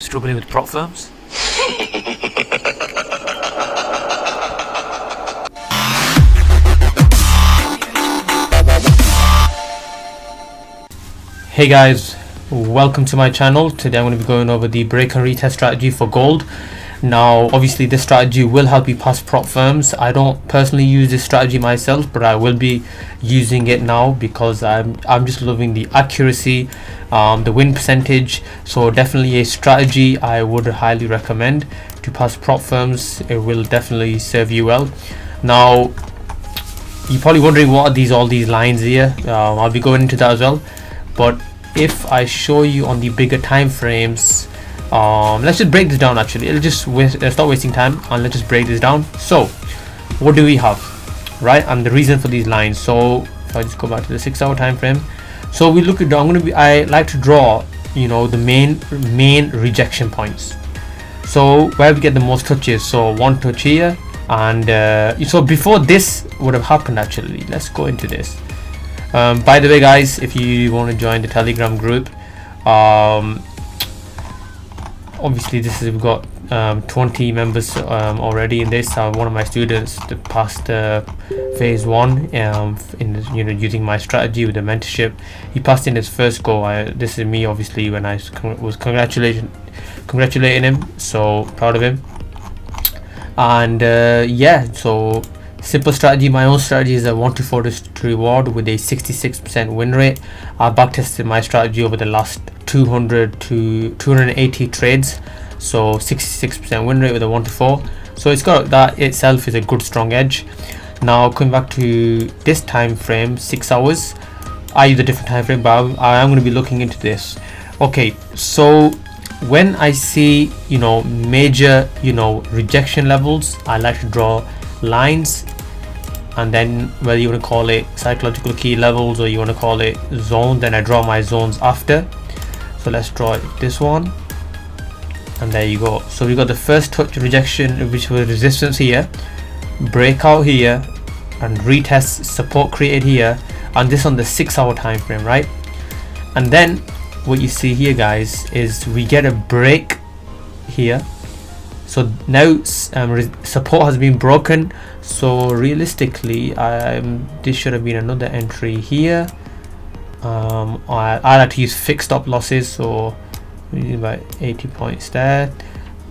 Struggling with prop firms? Hey guys, welcome to my channel. Today I'm going to be going over the break and retest strategy for gold. Now obviously this strategy will help you pass prop firms. I don't personally use this strategy myself, but I will be using it now because I'm just loving the accuracy, the win percentage. So definitely a strategy I would highly recommend to pass prop firms. It will definitely serve you well. Now you're probably wondering what are all these lines here. I'll be going into that as well, but if I show you on the bigger time frames, let's just break this down. Actually, let's stop wasting time and let's just break this down. So what do we have, right? And the reason for these lines. So if I just go back to the 6 hour time frame, so we look at, I like to draw, the main rejection points, so where we get the most touches. So one touch here, and so before this would have happened, actually let's go into this. By the way guys, if you want to join the Telegram group, obviously we've got 20 members already in this. One of my students that passed phase 1 in using my strategy with the mentorship. He passed in his first go. This is me obviously when I was congratulating him, so proud of him. And yeah, so simple strategy. My own strategy is a 1 to 4 to reward with a 66% win rate. I backtested my strategy over the last 200 to 280 trades, so 66% win rate with a 1 to 4. So it's got that itself is a good strong edge. Now coming back to this time frame, 6 hours, I use a different time frame, but I am going to be looking into this. Okay, so when I see major rejection levels, I like to draw lines, and then whether you want to call it psychological key levels or you want to call it zones, then I draw my zones after. So let's draw this one, and there you go. So we got the first touch rejection, which was resistance here, breakout here, and retest support created here, and this on the 6 hour time frame, right? And then what you see here guys is we get a break here. So now support has been broken, so realistically this should have been another entry here. I like to use fixed stop losses, so we need about 80 points there,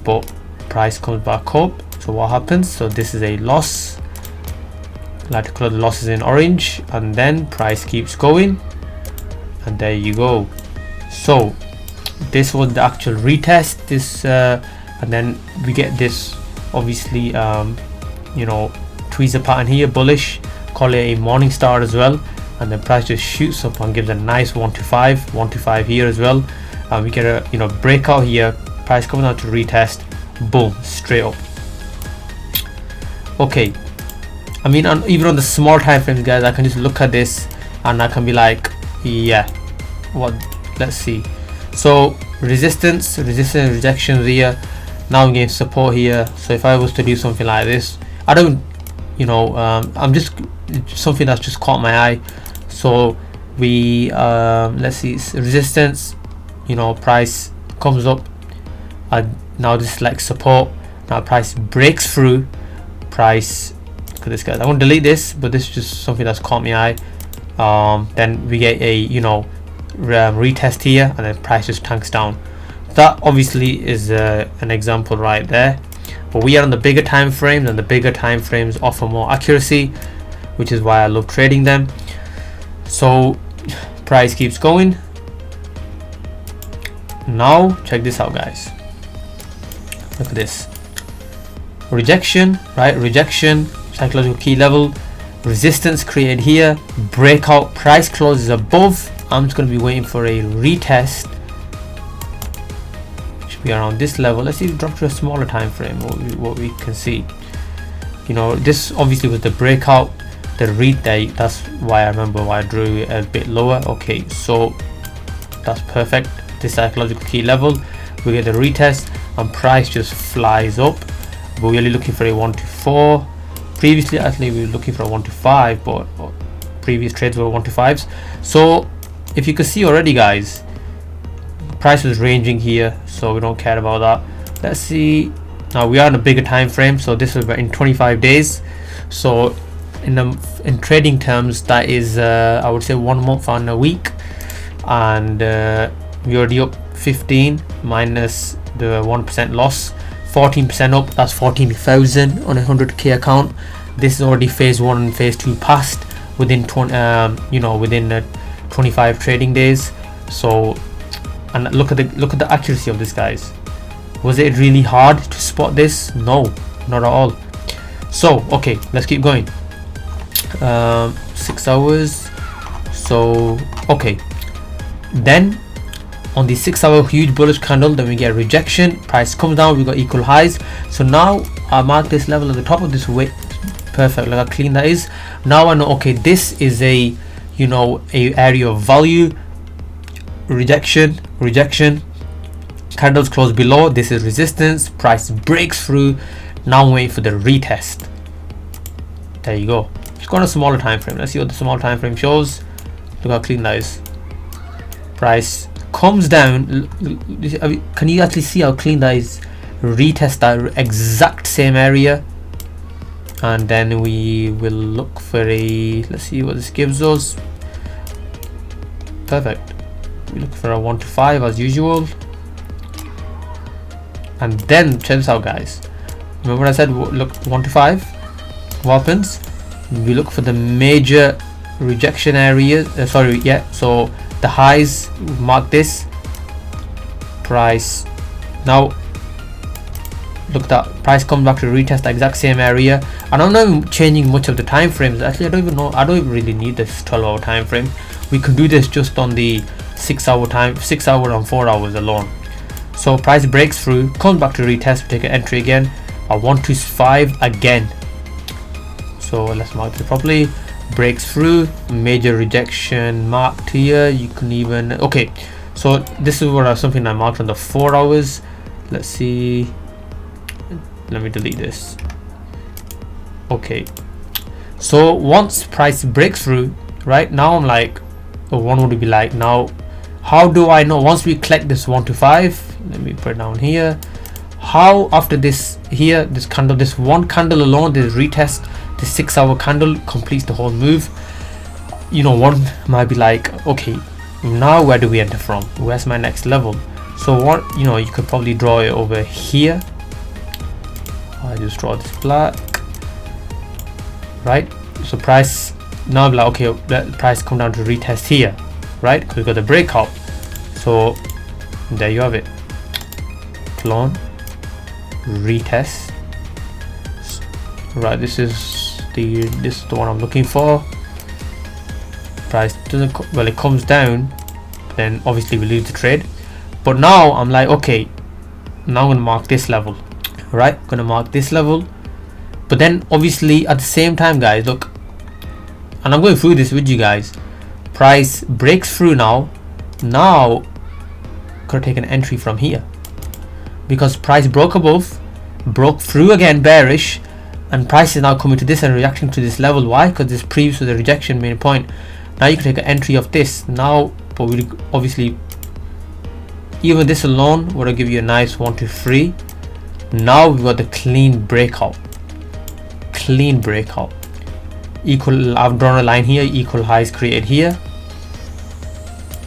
but price comes back up. So what happens? So this is a loss. I like to color the losses in orange, and then price keeps going, and there you go. So this was the actual retest. This and then we get this obviously tweezer pattern here, bullish, call it a morning star as well, and the price just shoots up and gives a nice 1 to 5 here as well. We get a breakout here, price coming out to retest, boom, straight up. Okay, I mean, even on the small time frames guys, I can just look at this and I can be like, yeah, what, let's see. So resistance, rejections here. Now I'm getting support here. So if I was to do something like this, I don't, I'm just something that's just caught my eye. So we let's see, resistance, price comes up, now this is like support. Now price breaks through, price, look at this guys, I won't delete this, but this is just something that's caught my eye. Then we get a retest here, and then price just tanks down. That obviously is an example right there, but we are on the bigger time frames, and the bigger time frames offer more accuracy, which is why I love trading them. So price keeps going. Now check this out guys, look at this rejection, right? Rejection, psychological key level, resistance created here, breakout, price closes above. I'm just going to be waiting for a retest. Should be around this level. Let's see if we drop to a smaller time frame, what we can see. This obviously was the breakout, the retest. That's why I remember why I drew it a bit lower. Okay, so that's perfect. This psychological key level, we get the retest, and price just flies up. But we're really looking for a 1 to 4. Previously actually we were looking for a 1 to 5, but previous trades were 1 to 5s. So if you can see already guys, price was ranging here, so we don't care about that. Let's see, now we are in a bigger time frame, so this is in 25 days. So in trading terms, that is I would say 1 month and a week, and we already up 15 minus the 1% loss, 14% up. That's 14,000 on a 100k account. This is already phase 1 and phase 2 passed within 25 trading days. So, and look at the accuracy of this, guys. Was it really hard to spot this? No, not at all. So okay, let's keep going. 6 hours. So okay, then on the 6 hour huge bullish candle, then we get rejection, price comes down, we got equal highs. So now I mark this level at the top of this wick. Perfect, look how clean that is. Now I know, okay, this is a a area of value. Rejection, candles close below, this is resistance, price breaks through. Now I'm waiting for the retest. There you go. It's got a smaller time frame. Let's see what the small time frame shows. Look how clean that is. Price comes down. Can you actually see how clean that is? Retest that exact same area, and then we will look for a, let's see what this gives us. Perfect. We look for a 1 to 5 as usual, and then check this out, guys. Remember what I said, look 1 to 5, what happens? We look for the major rejection areas. So the highs, mark this. Price now, look at that, price comes back to retest the exact same area, and I'm not even changing much of the time frames. Actually, I don't even really need this 12-hour time frame. We can do this just on the 6 hour and 4 hours alone. So price breaks through, comes back to retest, we take an entry again, a 1 to 5 again. So let's mark this properly. Breaks through, major rejection marked here. You can even, okay, so this is what something I marked on the 4 hours. Let's see, let me delete this. Okay, so once price breaks through, right now I'm like, one would be like, now how do I know once we collect this 1 to 5? Let me put it down here. How after this here, this candle, this one candle alone, this retest, the 6 hour candle completes the whole move. One might be like, okay, now where do we enter from? Where's my next level? So what, you could probably draw it over here. I just draw this black, right? So price now like, okay, let price come down to retest here, right? Because we got the breakout. So there you have it. Clone, retest. Right, this is the one I'm looking for. Price doesn't well, it comes down, then obviously we lose the trade. But now I'm like, okay, now I'm gonna mark this level, right? I'm gonna mark this level. But then obviously at the same time, guys, look, and I'm going through this with you guys. Price breaks through now. Now could take an entry from here, because price broke above, broke through again bearish, and price is now coming to this and reacting to this level. Why? Because this previous to the rejection main point. Now you can take an entry of this now, but we obviously, even this alone would give you a nice 1 to 3. Now we've got the clean breakout. Equal, I've drawn a line here, equal highs created here.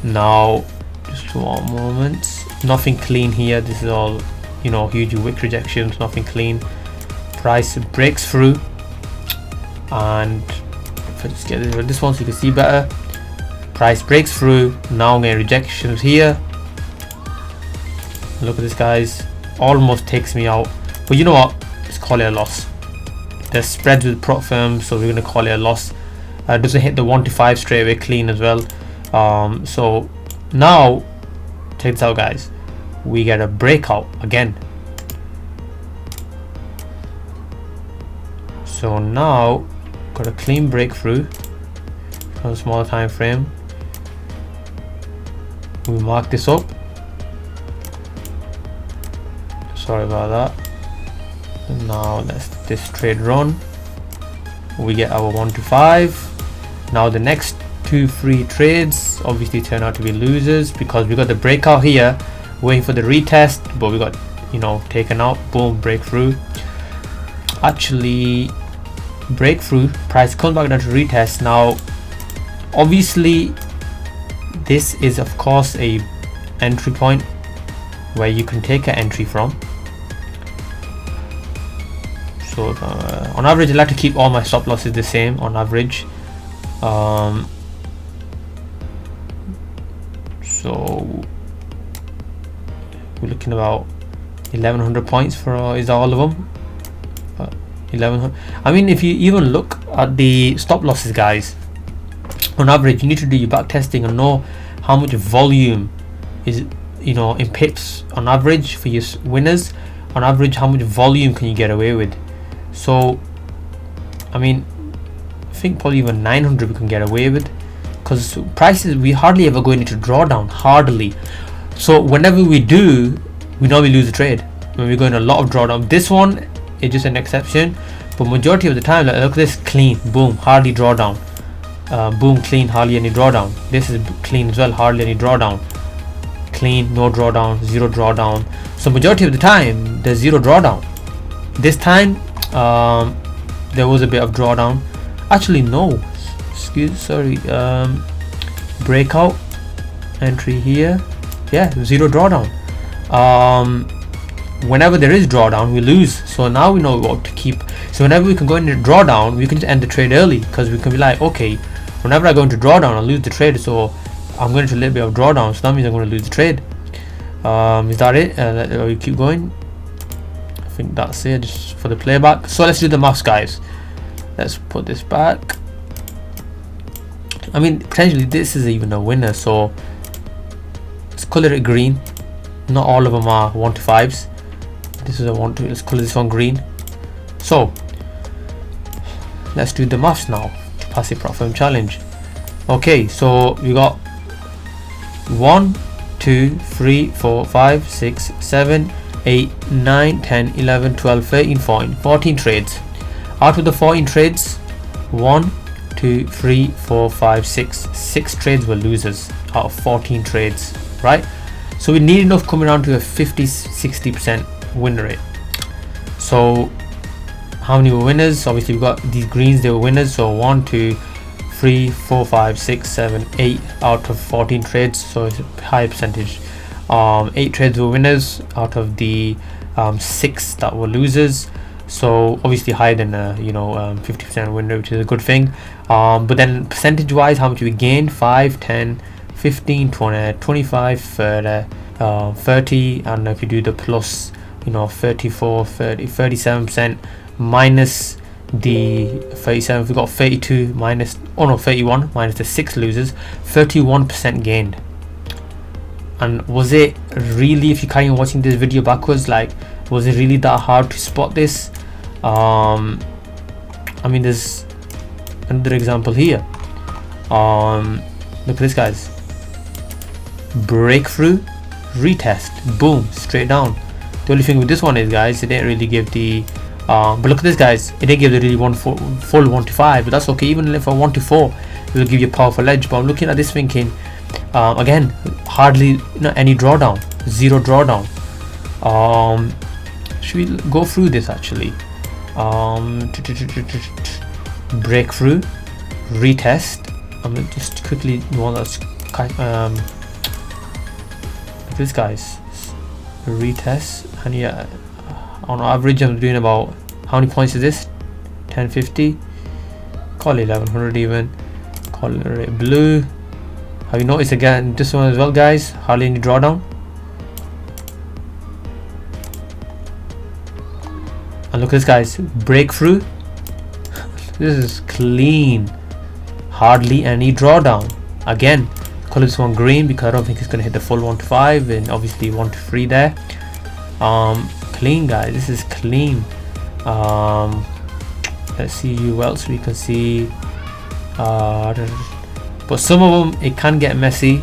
Now just 1 moment, nothing clean here. This is all, huge wick rejections, nothing clean. Price breaks through, and if I just get rid of this one so you can see better. Price breaks through, now I'm getting rejections here. Look at this, guys, almost takes me out, but you know what, let's call it a loss. There's spreads with prop firms, so we're going to call it a loss. Doesn't hit the 1 to 5 straight away clean as well. So now check this out, guys, we get a breakout again. So now got a clean breakthrough on a smaller time frame. We mark this up, sorry about that. And now let's this trade run, we get our 1 to 5. Now the next 2 free trades obviously turn out to be losers because we got the breakout here waiting for the retest, but we got, you know, taken out. Boom, breakthrough. Actually, breakthrough, price comes back down to retest. Now obviously this is of course a entry point where you can take an entry from. So on average I like to keep all my stop losses the same on average. So we're looking about 1100 points for is all of them. 1100. I mean, if you even look at the stop losses, guys, on average you need to do your back testing and know how much volume is, you know, in pips on average for your winners. On average, how much volume can you get away with? So I mean, I think probably even 900 we can get away with, because prices we hardly ever go into drawdown, hardly. So whenever we do, we normally lose the trade when we go in a lot of drawdown. This one is just an exception, but majority of the time, like, look at this, clean, boom, hardly drawdown. Boom, clean, hardly any drawdown. This is clean as well, hardly any drawdown. Clean, no drawdown, zero drawdown. So majority of the time there's zero drawdown. This time there was a bit of drawdown. Actually no, breakout entry here, yeah, zero drawdown. Whenever there is drawdown we lose, so now we know what to keep. So whenever we can go into drawdown, we can just end the trade early, because we can be like, okay, whenever I go into drawdown I lose the trade, so I'm going to a little bit of drawdown, so that means I'm going to lose the trade. Is that it? We keep going. I think that's it, just for the playback. So let's do the maths, guys. Let's put this back. I mean, potentially this is even a winner, so let's color it green. Not all of them are 1 to 5s. This is a 1 to, let's color this one green. So let's do the maths now. Passive profit challenge. Okay, so we got 1, 2, 3, 4, 5, 6, 7, 8, 9, 10, 11, 12, 13, 14 trades. Out of the 14 trades, 1, 2, 3, 4, 5, 6 trades were losers out of 14 trades, right? So we need enough coming around to a 50-60% win rate. So how many were winners? Obviously we got these greens, they were winners. So 1, 2, 3, 4, 5, 6, 7, 8 out of 14 trades, so it's a high percentage. 8 trades were winners out of the 6 that were losers, so obviously higher than 50% win rate, which is a good thing. But then percentage wise, how much we gained? 5, 10, 15, 20, 25, 30, and if you do the plus, 34, 30, 37% minus the 37, we got 32 minus, 31 minus the 6 losers, 31% gained. And was it really, if you carry on watching this video backwards, like, was it really that hard to spot this? I mean, there's another example here. Look at this, guys. Breakthrough, retest, boom, straight down. The only thing with this one is, guys, it didn't really give the but look at this, guys, it didn't give the really full 1 to 5, but that's okay. Even if a 1 to 4, it will give you a powerful edge. But I'm looking at this thinking, again, hardly any drawdown, zero drawdown. Should we go through this actually? Breakthrough, retest. I'm gonna just quickly want that's look at this, guys, retest, and yeah, on average I'm doing about, how many points is this? 1050, call it 1100 even, call it blue. Have you noticed again this one as well, guys? Hardly any drawdown. And look at this, guys, breakthrough. This is clean, hardly any drawdown. Again, color this one green because I don't think it's gonna hit the full 1 to 5, and obviously 1 to 3 there. Clean, guys, this is clean. Let's see who else we can see. But some of them it can get messy.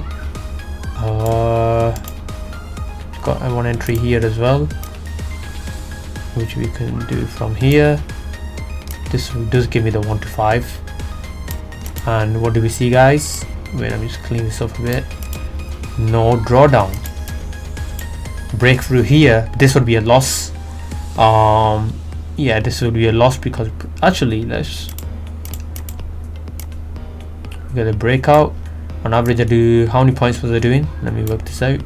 Got one entry here as well, which we can do from here. This does give me the 1 to 5. And what do we see, guys? Wait, let me just clean this up a bit. No drawdown. Breakthrough here, this would be a loss. Yeah, this would be a loss because actually let's get a breakout. On average I do, how many points was I doing? Let me work this out.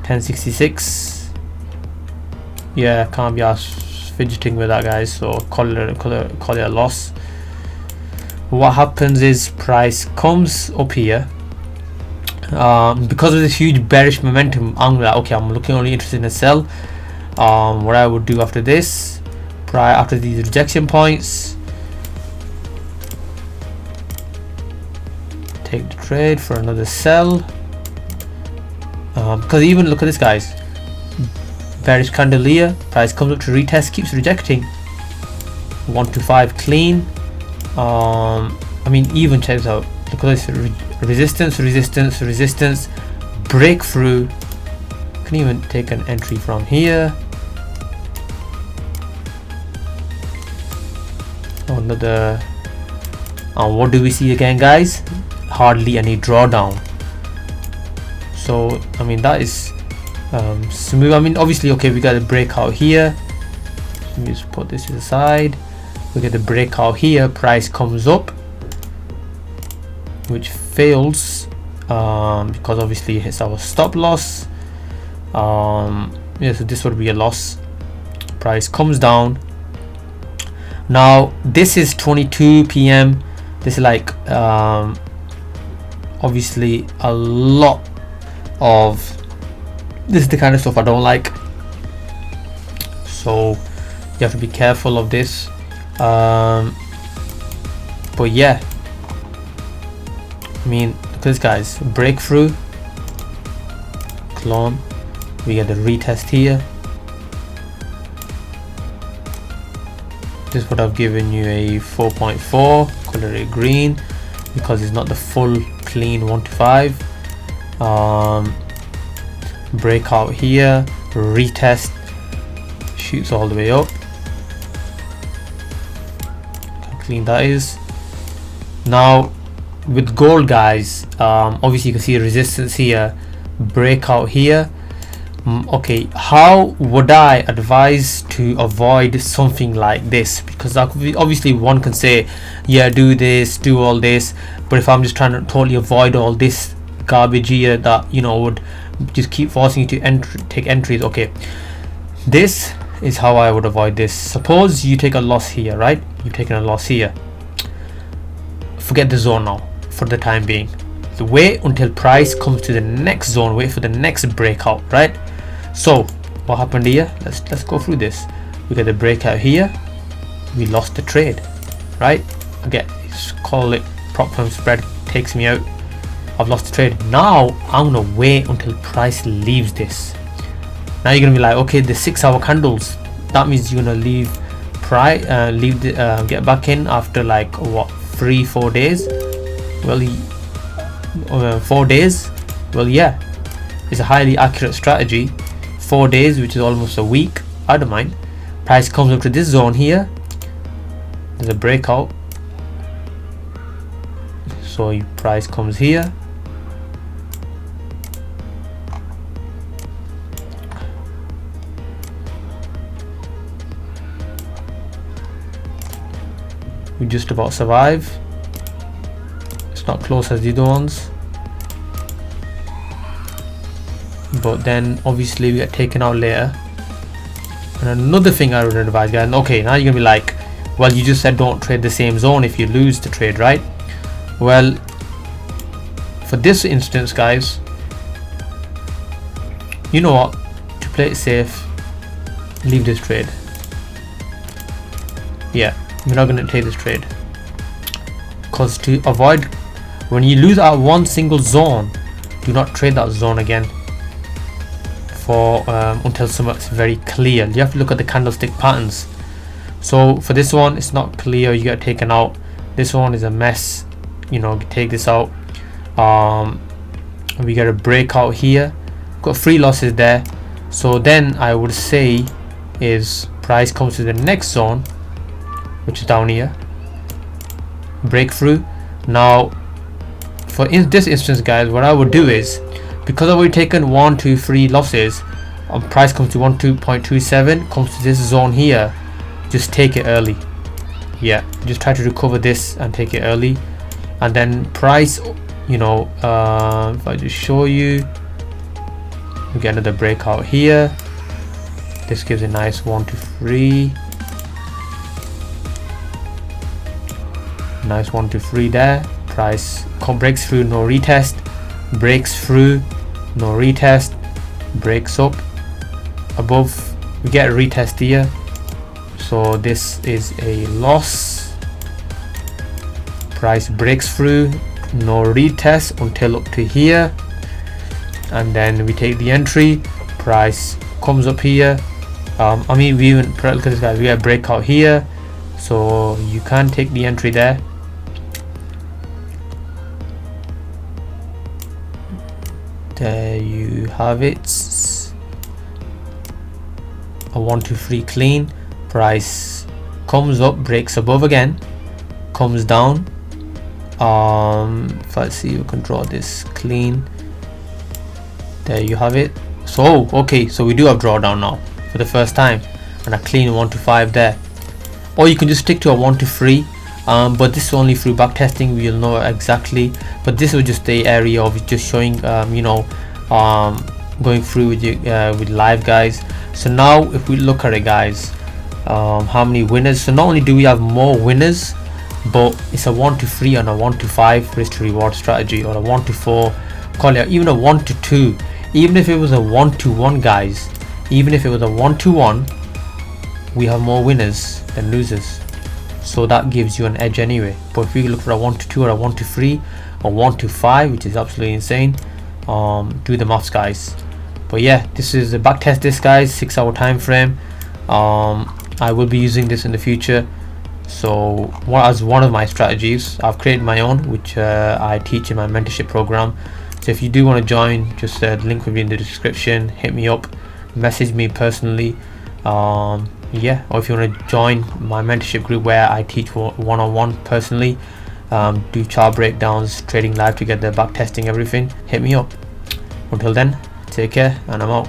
1066. Yeah, can't be asked fidgeting with that, guys, so call it a loss. What happens is price comes up here. Because of this huge bearish momentum, I'm like, okay, I'm looking only interested in a sell. What I would do after this, after these rejection points, take the trade for another sell. Because even look at this, guys, bearish candle here, price comes up to retest, keeps rejecting. 125 clean. I mean, even check this out. Look at this, resistance, resistance, resistance, breakthrough. Can even take an entry from here. Another. What do we see again, guys? Hardly any drawdown. So I mean, that is smooth. I mean, obviously, okay, we got a breakout here. Let me just put this aside. We get the breakout here, price comes up, which fails because obviously it hits our stop loss. Yeah, so this would be a loss. Price comes down. Now this is 22 p.m. This is like obviously a lot of this is the kind of stuff I don't like, so you have to be careful of this. But yeah, I mean, look at this, guys, breakthrough, clone, we get the retest here. This would have given you a 4.4, call it a green because it's not the full clean 1 to 5. Breakout here, retest, shoots all the way up. How clean that is. Now with gold, guys, obviously you can see resistance here, breakout here. Okay, how would I advise to avoid something like this? Because obviously one can say, yeah, do this, do all this, but if I'm just trying to totally avoid all this garbage here that, you know, would just keep forcing you to take entries, okay, this is how I would avoid this. Suppose you take a loss here, right? You've taken a loss here. Forget the zone now for the time being. So wait until price comes to the next zone, wait for the next breakout, right? So what happened here? Let's go through this. We got the breakout here, we lost the trade, right? Again, call it prop firm spread, takes me out, I've lost the trade. Now I'm gonna wait until price leaves this. Now you're gonna be like, okay, the 6 hour candles, that means you're gonna leave price, get back in after like what, 3-4 days? Well, 4 days. Well, yeah, it's a highly accurate strategy. 4 days, which is almost a week. I don't mind. Price comes up to this zone here, there's a breakout, so your price comes here, we just about survive. It's not close as the other ones, but then obviously we get taken out later. And another thing I would advise, guys, okay, now you're gonna be like, well, you just said don't trade the same zone if you lose the trade, right? Well, for this instance, guys, you know what, to play it safe, leave this trade. Yeah, we're not gonna take this trade, because to avoid, when you lose out one single zone, do not trade that zone again for until something's very clear. You have to look at the candlestick patterns. So for this one, it's not clear, you get taken out. This one is a mess, you know, take this out. We get a breakout here, got 3 losses there. So then I would say is price comes to the next zone, which is down here, breakthrough. Now for in this instance, guys, what I would do is, because I've already taken 1, 2, 3 losses, price comes to 12.27, comes to this zone here, just take it early. Yeah, just try to recover this and take it early. And then price, you know, if I just show you, we get another breakout here. This gives a nice 1 to 3, nice 1 to 3 there. Price breaks through, no retest, breaks through, no retest, breaks up above, we get a retest here, so this is a loss. Price breaks through, no retest until up to here, and then we take the entry. Price comes up here. I mean, we even look at this, guys, we have breakout here, so you can take the entry there. There you have it, a 1 to 3 clean. Price comes up, breaks above again, comes down. If I see, you can draw this clean. There you have it. So okay, so we do have drawdown now for the first time, and a clean 1 to 5 there. Or you can just stick to a 1 to 3. But this is only through back testing, we'll know exactly. But this was just the area of just showing, you know, going through with you with live, guys. So now if we look at it, guys, how many winners? So not only do we have more winners, but it's a 1 to 3 and a 1 to 5 risk to reward strategy, or a 1 to 4, call it even a 1 to 2. Even if it was a 1 to 1, guys, even if it was a 1 to 1, we have more winners than losers. So that gives you an edge anyway. But if we look for a 1 to 2 or a 1 to 3 or 1 to 5, which is absolutely insane, do the maths, guys. But yeah, this is a back test, this, guys, 6-hour time frame. I will be using this in the future. So as one of my strategies, I've created my own, which I teach in my mentorship program. So if you do want to join, just the link will be in the description. Hit me up, message me personally. Yeah, or if you want to join my mentorship group where I teach one-on-one personally, do chart breakdowns, trading live together, back testing, everything, hit me up. Until then, take care, and I'm out.